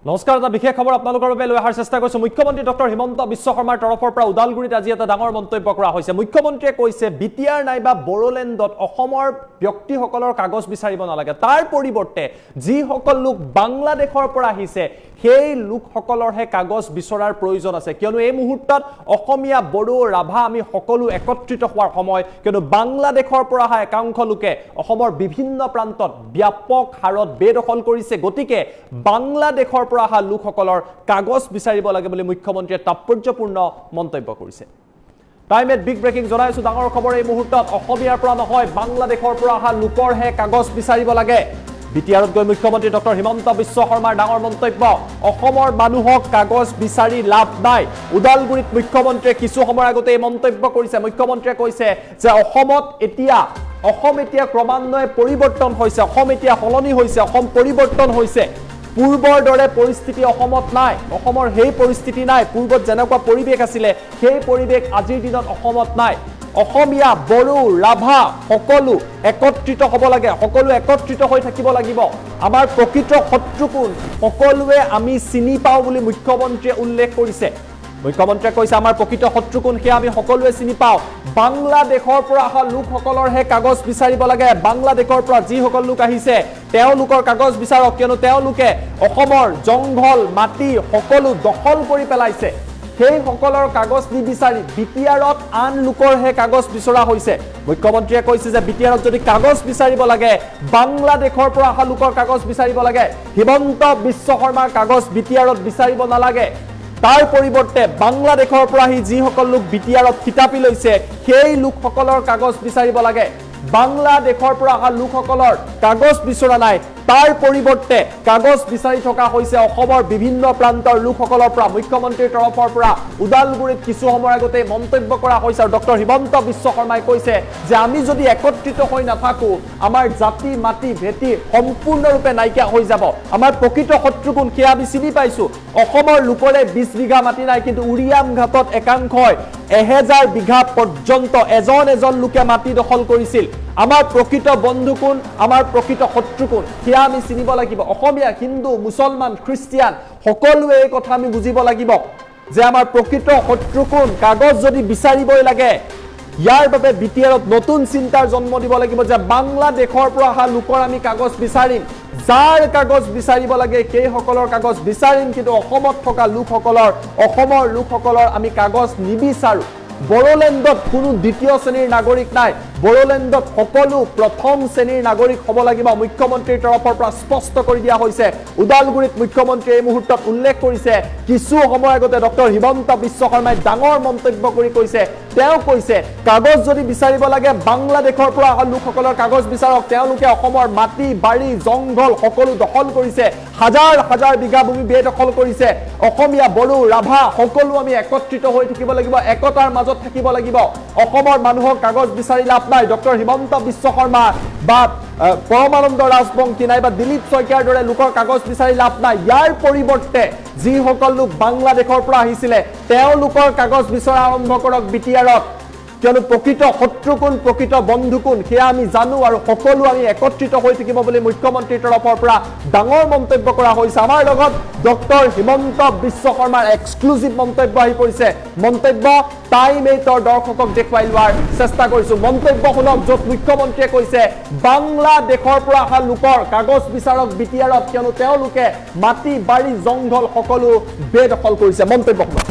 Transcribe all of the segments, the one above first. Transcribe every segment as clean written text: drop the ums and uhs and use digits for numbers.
নমস্কাৰ, এটা বিশেষ খবৰ আপোনালোকৰ বাবে লৈ অহাৰ চেষ্টা কৰিছো। মুখ্যমন্ত্ৰী ডক্টৰ হিমন্ত বিশ্ব শৰ্মাৰ তৰফৰ পৰা উদালগুৰিত আজি এটা ডাঙৰ মন্তব্য কৰা হৈছে। মুখ্যমন্ত্ৰীয়ে কৈছে বিটিআৰ নাইবা বড়োলেণ্ডত অসমৰ ব্যক্তিসকলৰ কাগজ বিচাৰিব নালাগে, তাৰ পৰিৱৰ্তে যিসকল লোক বাংলাদেশৰ পৰা আহিছে সেই লোকসকলৰহে কাগজ বিচৰাৰ প্ৰয়োজন আছে, কিয়নো এই মুহূৰ্তত অসমীয়া, বড়ো, ৰাভা আমি সকলো একত্ৰিত হোৱাৰ সময়, কিয়নো বাংলাদেশৰ পৰা অহা একাংশ লোকে অসমৰ বিভিন্ন প্ৰান্তত ব্যাপক হাৰত বেদখল কৰিছে। গতিকে বাংলাদেশৰ পৰা অহা লোকসকলৰ কাগজ বিচাৰিব লাগে বুলি মুখ্যমন্ত্ৰীয়ে তাৎপৰ্যপূৰ্ণ মন্তব্য কৰিছে। টাইমেট বিগ ব্ৰেকিং জনাইছো, ডাঙৰ খবৰ এই মুহূৰ্তত অসমীয়াৰ পৰা নহয় বাংলাদেশৰ পৰা অহা লোকৰহে কাগজ বিচাৰিব লাগে। বিটিআৰত গৈ মুখ্যমন্ত্ৰী ডক্টৰ হিমন্ত বিশ্ব শৰ্মাৰ ডাঙৰ মন্তব্য, অসমৰ মানুহক কাগজ বিচাৰি লাভ নাই। উদালগুৰিত মুখ্যমন্ত্ৰীয়ে কিছু সময় আগতে এই মন্তব্য কৰিছে। মুখ্যমন্ত্ৰীয়ে কৈছে যে অসম এতিয়া ক্ৰমান্বয়ে পৰিৱৰ্তন হৈছে, অসম এতিয়া সলনি হৈছে, অসম পৰিৱৰ্তন হৈছে। পূৰ্বৰ দৰে পৰিস্থিতি অসমত নাই, অসমৰ সেই পৰিস্থিতি নাই। পূৰ্বত যেনেকুৱা পৰিৱেশ আছিলে সেই পৰিৱেশ আজিৰ দিনত অসমত নাই। অসমীয়া, বড়ো, ৰাভা সকলো একত্ৰিত হ'ব লাগে, সকলো একত্ৰিত হৈ থাকিব লাগিব। আমাৰ প্ৰকৃত শত্ৰু কোন সকলোৱে আমি চিনি পাওঁ বুলি মুখ্যমন্ত্ৰীয়ে উল্লেখ কৰিছে। মুখ্যমন্ত্ৰীয়ে কৈছে আমাৰ প্ৰকৃত শত্ৰু কোন সেয়া আমি সকলোৱে চিনি পাওঁ। বাংলাদেশৰ পৰা অহা লোকসকলৰহে কাগজ বিচাৰিব লাগে। বাংলাদেশৰ পৰা যিসকল লোক আহিছে তেওঁলোকৰ কাগজ বিচাৰক, কিয়নো তেওঁলোকে অসমৰ জংঘল, মাটি সকলো দখল কৰি পেলাইছে। সেই সকলৰ কাগজ নিবিচাৰি বিটিআৰত আন লোকৰহে কাগজ বিচৰা হৈছে। মুখ্যমন্ত্ৰীয়ে কৈছে যে বিটিআৰত যদি কাগজ বিচাৰিব লাগে বাংলাদেশৰ পৰা অহা লোকৰ কাগজ বিচাৰিব লাগে। হিমন্ত বিশ্ব শৰ্মাৰ কাগজ বিটিআৰত বিচাৰিব নালাগে, তাৰ পৰিৱৰ্তে বাংলাদেশৰ পৰা আহি যিসকল লোক বিটিআৰত থিতাপি লৈছে সেই লোকসকলৰ কাগজ বিচাৰিব লাগে। বাংলাদেশৰ পৰা অহা লোকসকলৰ কাগজ বিচৰা নাই, তাৰ পৰিৱৰ্তে কাগজ বিচাৰি থকা হৈছে অসমৰ বিভিন্ন প্ৰান্তৰ লোকসকলৰ পৰা। মুখ্যমন্ত্ৰীৰ তৰফৰ পৰা উদালগুৰিত কিছু সময় আগতে মন্তব্য কৰা হৈছে আৰু ডক্টৰ হিমন্ত বিশ্ব শৰ্মাই কৈছে যে আমি যদি একত্ৰিত হৈ নাথাকো আমাৰ জাতি, মাটি, ভেটি সম্পূৰ্ণৰূপে নাইকিয়া হৈ যাব। আমাৰ প্ৰকৃত শত্ৰু কোন সেয়া আমি চিনি পাইছো। অসমৰ লোকৰে 20 বিঘা মাটি নাই, কিন্তু উৰিয়াম ঘাটত একাংশই 1000 বিঘা পৰ্যন্ত এজন লোকে মাটি দখল কৰিছিল। আমাৰ প্ৰকৃত বন্ধু কোন, আমাৰ প্ৰকৃত শত্ৰু কোন সেয়া আমি চিনিব লাগিব। অসমীয়া, হিন্দু, মুছলমান, খ্ৰীষ্টিয়ান সকলোৱে এই কথা আমি বুজিব লাগিব যে আমাৰ প্ৰকৃত শত্ৰু কোন। কাগজ যদি বিচাৰিবই লাগে ইয়াৰ বাবে বিটিআৰত নতুন চিন্তাৰ জন্ম দিব লাগিব যে বাংলাদেশৰ পৰা অহা লোকৰ আমি কাগজ বিচাৰিম, যাৰ কাগজ বিচাৰিব লাগে সেই সকলৰ কাগজ বিচাৰিম, কিন্তু অসমত থকা অসমৰ লোকসকলৰ আমি কাগজ নিবিচাৰো। বড়োলেণ্ডত কোনো দ্বিতীয় শ্ৰেণীৰ নাগৰিক নাই, বড়োলেণ্ডত সকলো প্ৰথম শ্ৰেণীৰ নাগৰিক হ'ব লাগিব। মুখ্যমন্ত্ৰীৰ তৰফৰ পৰা স্পষ্ট কৰি দিয়া হৈছে। উদালগুৰিত মুখ্যমন্ত্ৰীয়ে এই মুহূৰ্তত উল্লেখ কৰিছে, কিছু সময় আগতে ডক্টৰ হিমন্ত বিশ্ব শৰ্মাই ডাঙৰ মন্তব্য কৰি কৈছে, তেওঁ কৈছে কাগজ যদি বিচাৰিব লাগে বাংলাদেশৰ পৰা অহা লোকসকলৰ কাগজ বিচাৰক। তেওঁলোকে অসমৰ মাটি, বাৰী, জংঘল সকলো দখল কৰিছে, হাজাৰ বিঘা ভূমি বেদখল কৰিছে। অসমীয়া, বড়ো, ৰাভা সকলো আমি একত্ৰিত হৈ থাকিব লাগিব, একতাৰ মাজত থাকিব লাগিব। অসমৰ মানুহৰ কাগজ বিচাৰি লাভ নাই। ডক্টৰ হিমন্ত বিশ্ব শৰ্মা বা পৰমানন্দ ৰাজবংশী নাইবা দিলীপ শইকীয়াৰ দৰে লোকৰ কাগজ বিচাৰি লাভ নাই। ইয়াৰ পৰিৱৰ্তে যিসকল লোক বাংলাদেশৰ পৰা আহিছিলে তেওঁলোকৰ কাগজ বিচৰা আৰম্ভ কৰক বিটিআৰত, কিয়নো প্ৰকৃত শত্ৰু কোন, প্ৰকৃত বন্ধু কোন সেয়া আমি জানো আৰু সকলো আমি একত্ৰিত হৈ থাকিব বুলি মুখ্যমন্ত্ৰীৰ তৰফৰ পৰা ডাঙৰ মন্তব্য কৰা হৈছে। আমাৰ লগত ডক্টৰ হিমন্ত বিশ্ব শৰ্মাৰ এক্সক্লুচিভ মন্তব্য আহি পৰিছে। মন্তব্য টাইমেটৰ দৰ্শকক দেখুৱাই লোৱাৰ চেষ্টা কৰিছো। মন্তব্য শুনক, য'ত মুখ্যমন্ত্ৰীয়ে কৈছে বাংলাদেশৰ পৰা অহা লোকৰ কাগজ বিচাৰক বিটিআৰত, কিয়নো তেওঁলোকে মাটি, বাৰী, জংঘল সকলো বেদখল কৰিছে। মন্তব্য শুনক।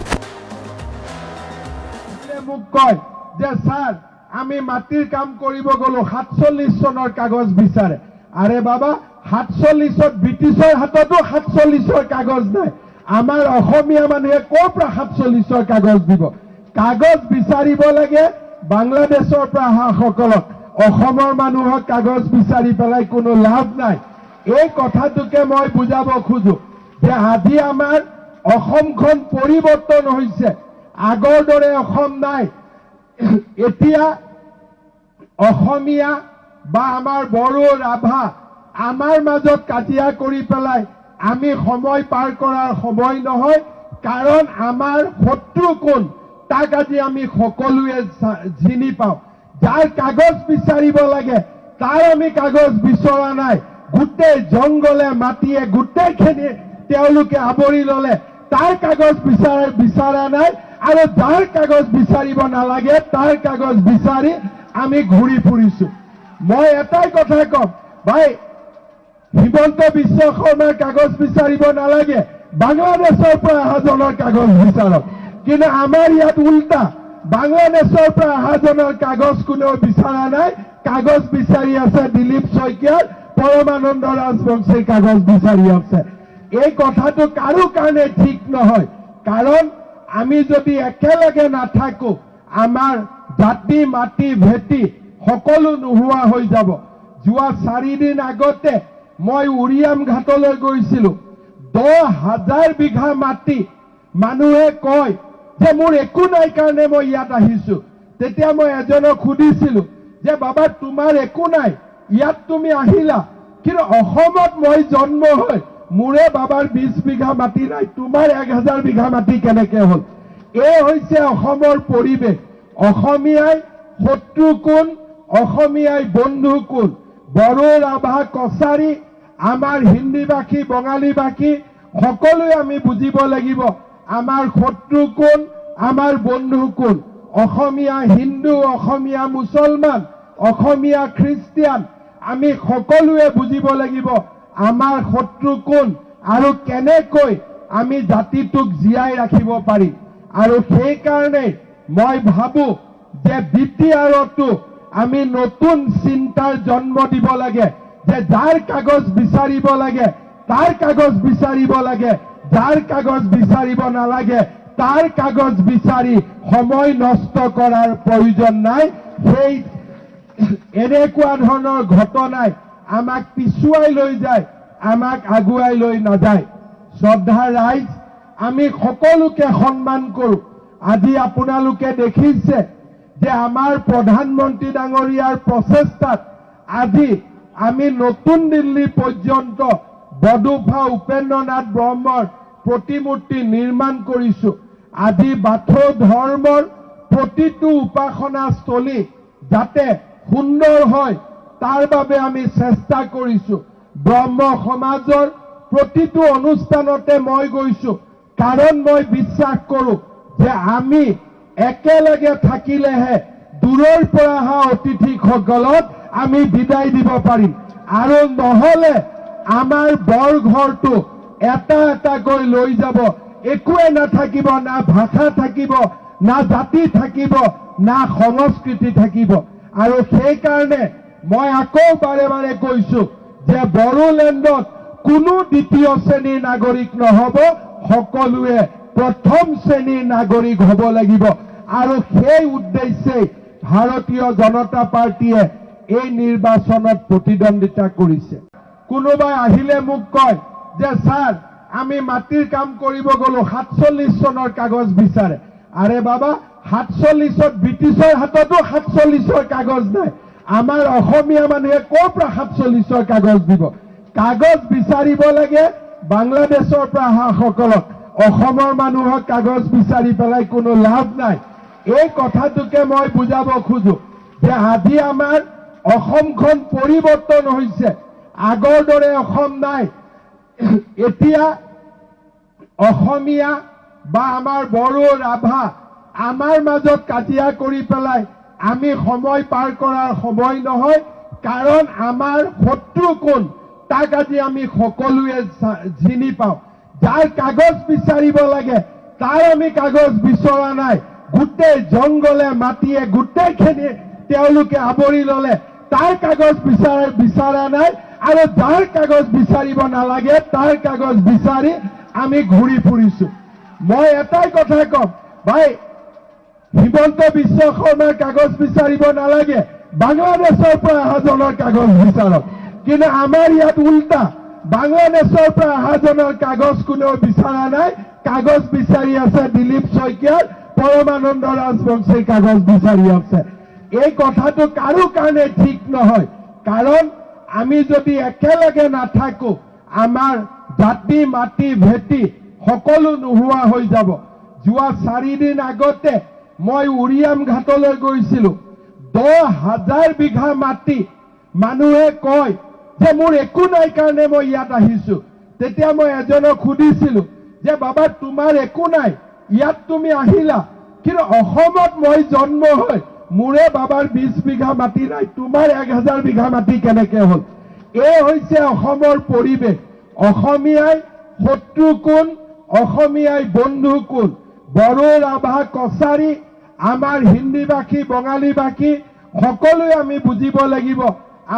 মোক কয় যে স্যাৰ আমি মাটিৰ কাম কৰিব গলো 47 চনৰ কাগজ বিচাৰে। আৰে বাবা 47ত ব্ৰিটিছৰ হাততো 47ৰ কাগজ নাই। আমাৰ অসমীয়া মানুহে ক'ৰ পৰা 47ৰ কাগজ দিব? কাগজ বিচাৰিব লাগে বাংলাদেশৰ পৰা অহা সকলক। অসমৰ মানুহক কাগজ বিচাৰি পেলাই কোনো লাভ নাই। এই কথাটোকে মই বুজাব খোজো যে আজি আমাৰ অসমখন পৰিৱৰ্তন হৈছে, আগৰ দৰে অসম নাই। এতিয়া অসমীয়া বা আমাৰ বড়ো, ৰাভা আমাৰ মাজত কাজিয়া কৰি পেলাই আমি সময় পাৰ কৰাৰ সময় নহয়, কাৰণ আমাৰ শত্ৰু কোন তাক আজি আমি সকলোৱে চিনি পাওঁ। যাৰ কাগজ বিচাৰিব লাগে তাৰ আমি কাগজ বিচৰা নাই। গোটেই জংগলে, মাটিয়ে গোটেইখিনি তেওঁলোকে আৱৰি ল'লে তাৰ কাগজ বিচৰা নাই আৰু যাৰ কাগজ বিচাৰিব নালাগে তাৰ কাগজ বিচাৰি আমি ঘূৰি ফুৰিছো। মই এটাই কথা কম, ভাই হিমন্ত বিশ্ব শৰ্মাৰ কাগজ বিচাৰিব নালাগে, বাংলাদেশৰ পৰা অহাজনৰ কাগজ বিচাৰক। কিন্তু আমাৰ ইয়াত উল্টা, বাংলাদেশৰ পৰা অহাজনৰ কাগজ কোনেও বিচৰা নাই, কাগজ বিচাৰি আছে দিলীপ শইকীয়াৰ, পৰমানন্দ ৰাজবংশীৰ কাগজ বিচাৰি আছে। এই কথাটো কাৰো কাৰণে ঠিক নহয়, কাৰণ আমি যদি একেলগে নাথাকো আমাৰ জাতি মাটি ভেটি সকলো নোহোৱা হৈ যাব। যোৱা 4 দিন আগতে মই উৰিয়াম ঘাটলৈ গৈছিলো। 10,000 বিঘা মাটি মানুহে কয় যে মোৰ একো নাই কাৰণে মই ইয়াত আহিছো। তেতিয়া মই এজনক সুধিছিলো যে বাবা তোমাৰ একো নাই, ইয়াত তুমি আহিলা, কিন্তু অসমত মই জন্ম হৈ মোৰে বাবাৰ 20 বিঘা মাটি নাই, তোমাৰ 1000 বিঘা মাটি কেনেকে হ'ল? এই হৈছে অসমৰ পৰিৱেশ। অসমীয়াই শত্ৰু কোন, অসমীয়াই বন্ধু কোন, বড়ো ৰাভা কছাৰী আমাৰ হিন্দীভাষী বঙালীভাষী সকলোৱে আমি বুজিব লাগিব আমাৰ শত্ৰু কোন, আমাৰ বন্ধু কোন। অসমীয়া হিন্দু, অসমীয়া মুছলমান, অসমীয়া খ্ৰীষ্টিয়ান আমি সকলোৱে বুজিব লাগিব আমাৰ শত্ৰু কোন আৰু কেনেকৈ আমি জাতিটোক জীয়াই ৰাখিব পাৰিম। আৰু সেইকাৰণে মই ভাবো যে বিটিআৰতো আমি নতুন চিন্তাৰ জন্ম দিব লাগে, যে যাৰ কাগজ বিচাৰিব লাগে তাৰ কাগজ বিচাৰিব লাগে, যাৰ কাগজ বিচাৰিব নালাগে তাৰ কাগজ বিচাৰি সময় নষ্ট কৰাৰ প্ৰয়োজন নাই। সেই এনেকুৱা ধৰণৰ ঘটনাই আমাক পিছুৱাই লৈ যায়, আমাক আগুৱাই লৈ নাযায়। শ্ৰদ্ধা ৰাইজ, আমি সকলোকে সন্মান কৰো। আজি আপোনালোকে দেখিছে যে আমাৰ প্ৰধানমন্ত্ৰী ডাঙৰীয়াৰ প্ৰচেষ্টাত আজি আমি নতুন দিল্লী পৰ্যন্ত বডোফা উপেন্দ্ৰনাথ ব্ৰহ্মৰ প্ৰতিমূৰ্তি নিৰ্মাণ কৰিছো। আজি বাথৌ ধৰ্মৰ প্ৰতিটো উপাসনাস্থলী যাতে সুন্দৰ হয় তাৰ বাবে আমি চেষ্টা কৰিছো। ব্ৰহ্ম সমাজৰ প্ৰতিটো অনুষ্ঠানতে মই গৈছো, কাৰণ মই বিশ্বাস কৰো যে আমি একেলগে থাকিলেহে দূৰৰ পৰা অহা অতিথিসকলক আমি বিদায় দিব পাৰিম। আৰু নহলে আমাৰ বৰঘৰটো এটা এটাকৈ লৈ যাব, একোৱে নাথাকিব, না ভাষা থাকিব, না জাতি থাকিব, না সংস্কৃতি থাকিব। আৰু সেইকাৰণে মই আকৌ বাৰে বাৰে কৈছো যে বড়োলেণ্ডত কোনো দ্বিতীয় শ্ৰেণীৰ নাগৰিক নহব, সকলোৱে প্ৰথম শ্ৰেণীৰ নাগৰিক হ'ব লাগিব। আৰু সেই উদ্দেশ্যে ভাৰতীয় জনতা পাৰ্টীয়ে এই নিৰ্বাচনত প্ৰতিদ্বন্দ্বিতা কৰিছে। কোনোবাই আহিলে মোক কয় যে ছাৰ আমি মাটিৰ কাম কৰিব গলো 47 চনৰ কাগজ বিচাৰে। আৰে বাবা 47ত ব্ৰিটিছৰ হাততো 47ৰ কাগজ নাই, আমাৰ অসমীয়া মানুহে ক'ৰ পৰা 47ৰ কাগজ দিব? কাগজ বিচাৰিব লাগে বাংলাদেশৰ পৰা অহা সকলক, অসমৰ মানুহক কাগজ বিচাৰি পেলাই কোনো লাভ নাই। এই কথাটোকে মই বুজাব খোজো যে আজি আমাৰ অসমখন পৰিৱৰ্তন হৈছে, আগৰ দৰে অসম নাই। এতিয়া অসমীয়া বা আমাৰ বড়ো ৰাভা আমাৰ মাজত কাজিয়া কৰি পেলাই আমি সময় পাৰ কৰাৰ সময় নহয়, কাৰণ আমাৰ শত্ৰু কোন তাক আজি আমি সকলোৱে চিনি পাওঁ। যাৰ কাগজ বিচাৰিব লাগে তাৰ আমি কাগজ বিচৰা নাই, গোটেই জংগলে মাটিয়ে গোটেইখিনি তেওঁলোকে আৱৰি ল'লে তাৰ কাগজ বিচৰা নাই, আৰু যাৰ কাগজ বিচাৰিব নালাগে তাৰ কাগজ বিচাৰি আমি ঘূৰি ফুৰিছো। মই এটাই কথা কম, ভাই হিমন্ত বিশ্ব শৰ্মাৰ কাগজ বিচাৰিব নালাগে, বাংলাদেশৰ পৰা অহাজনৰ কাগজ বিচাৰক। কিন্তু আমাৰ ইয়াত উল্টা, বাংলাদেশৰ পৰা অহাজনৰ কাগজ কোনেও বিচৰা নাই, কাগজ বিচাৰি আছে দিলীপ শইকীয়াৰ, পৰমানন্দ ৰাজবংশীৰ কাগজ বিচাৰি আছে। এই কথাটো কাৰো কাৰণে ঠিক নহয়, কাৰণ আমি যদি একেলগে নাথাকো আমাৰ জাতি মাটি ভেটি সকলো নোহোৱা হৈ যাব। যোৱা 4 দিন আগতে মই উৰিয়াম ঘাটলৈ গৈছিলো। 10,000 বিঘা মাটি মানুহে কয় যে মোৰ একো নাই কাৰণে মই ইয়াত আহিছো। তেতিয়া মই এজনক সুধিছিলো যে বাবা তোমাৰ একো নাই, ইয়াত তুমি আহিলা, কিন্তু অসমত মই জন্ম হৈ মোৰে বাবাৰ 20 বিঘা মাটি নাই, তোমাৰ 1000 বিঘা মাটি কেনেকে হ'ল? এই হৈছে অসমৰ পৰিৱেশ। অসমীয়াই শত্ৰু কোন, অসমীয়াই বন্ধু কোন, বড়ো, ৰাভা, কছাৰী, আমাৰ হিন্দীভাষী, বঙালীভাষী সকলোৱে আমি বুজিব লাগিব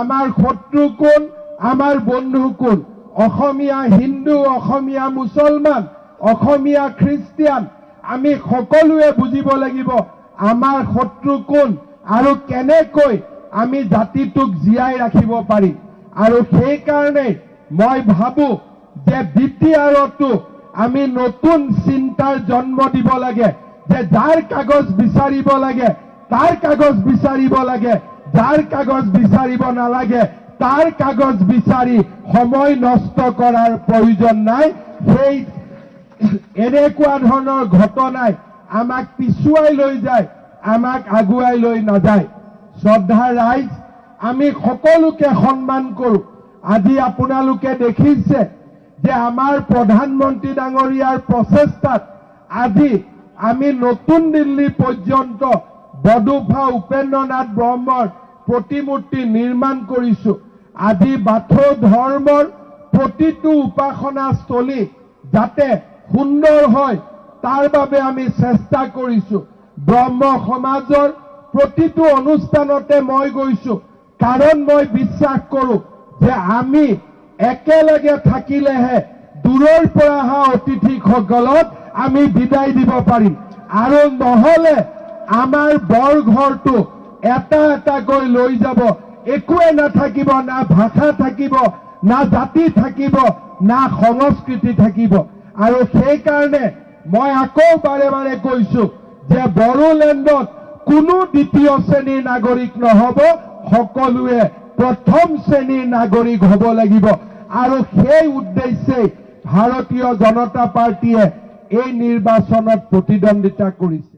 আমাৰ শত্ৰু কোন, আমাৰ বন্ধু কোন। অসমীয়া হিন্দু, অসমীয়া মুছলমান, অসমীয়া খ্ৰীষ্টিয়ান, আমি সকলোৱে বুজিব লাগিব আমাৰ শত্ৰু কোন আৰু কেনেকৈ আমি জাতিটোক জীয়াই ৰাখিব পাৰিম। আৰু সেইকাৰণে মই ভাবো যে বিটিআৰতো আমি নতুন চিন্তাৰ জন্ম দিব লাগে, যে যাৰ কাগজ বিচাৰিব লাগে তাৰ কাগজ বিচাৰিব লাগে, যাৰ কাগজ বিচাৰিব নালাগে তাৰ কাগজ বিচাৰি সময় নষ্ট কৰাৰ প্ৰয়োজন নাই। সেই এনেকুৱা ধৰণৰ ঘটনাই আমাক পিছুৱাই লৈ যায়, আমাক আগুৱাই লৈ নাযায়। শ্ৰদ্ধা ৰাইজ, আমি সকলোকে সন্মান কৰো। আজি আপোনালোকে দেখিছে যে আমাৰ প্ৰধানমন্ত্ৰী ডাঙৰীয়াৰ প্ৰচেষ্টাত আজি আমি নতুন দিল্লী পৰ্যন্ত বডোফা উপেন্দ্ৰনাথ ব্ৰহ্মৰ প্ৰতিমূৰ্তি নিৰ্মাণ কৰিছো। আজি বাথৌ ধৰ্মৰ প্ৰতিটো উপাসনাস্থলী যাতে সুন্দৰ হয় তাৰ বাবে আমি চেষ্টা কৰিছো। ব্ৰহ্ম সমাজৰ প্ৰতিটো অনুষ্ঠানতে মই গৈছো, কাৰণ মই বিশ্বাস কৰো যে আমি একেলগে থাকিলেহে দূৰৰ পৰা অহা অতিথিসকলক আমি বিদায় দিব পাৰিম। আৰু নহলে আমাৰ বৰঘৰটো এটা এটাকৈ লৈ যাব, একোৱে নাথাকিব, না ভাষা থাকিব, না জাতি থাকিব, না সংস্কৃতি থাকিব। আৰু সেইকাৰণে মই আকৌ বাৰে বাৰে কৈছো যে বড়োলেণ্ডত কোনো দ্বিতীয় শ্ৰেণীৰ নাগৰিক নহব, সকলোৱে প্ৰথম শ্ৰেণীৰ নাগৰিক হ'ব লাগিব। আৰু সেই উদ্দেশ্যে ভাৰতীয় জনতা পাৰ্টীয়ে এই নিৰ্বাচনত প্ৰতিদ্বন্দ্বিতা কৰিছে।